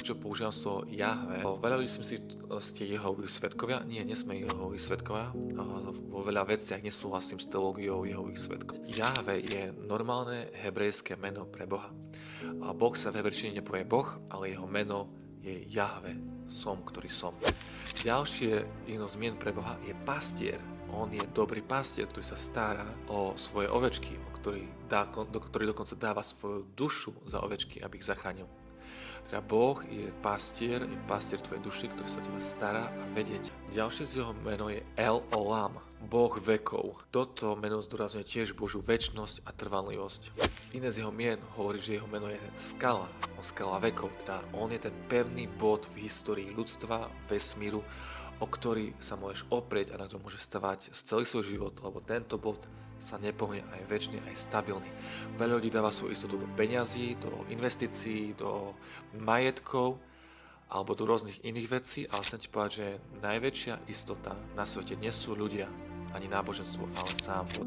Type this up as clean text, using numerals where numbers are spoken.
prečo používam slovo Jahve. Veľa ľudí si myslí, ste Jehovovi svedkovia. Nie, nesme Jehovovi svedkovia. Vo veľa veciach nesúhlasím s teológiou Jehovových svedkov. Jahve je normálne hebrejské meno pre Boha. A Boh sa v hebrejčine nepovie Boh, ale jeho meno je Jahve, som, ktorý som. Ďalšie jedno zmien pre Boha je pastier. On je dobrý pastier, ktorý sa stará o svoje ovečky, ktorý dokonca dáva svoju dušu za ovečky, aby ich zachránil. Teda Boh je pastier tvojej duši, ktorý sa o teba stará a vedie ťa. Ďalšie z jeho meno je El Olam, Boh vekov. Toto meno zdôrazňuje tiež Božiu večnosť a trvanlivosť. Iné z jeho mien hovorí, že jeho meno je skala, skala vekov, teda on je ten pevný bod v histórii ľudstva, vesmíru, o ktorý sa môžeš oprieť a na ktorom môžeš stavať celý svoj život, lebo tento bod sa nepohne a je väčší, aj stabilný. Veľa ľudí dáva svoju istotu do peňazí, do investícií, do majetkov alebo do rôznych iných vecí, ale chcem ti povedať, že najväčšia istota na svete nie sú ľudia ani náboženstvo, ale sám Boh.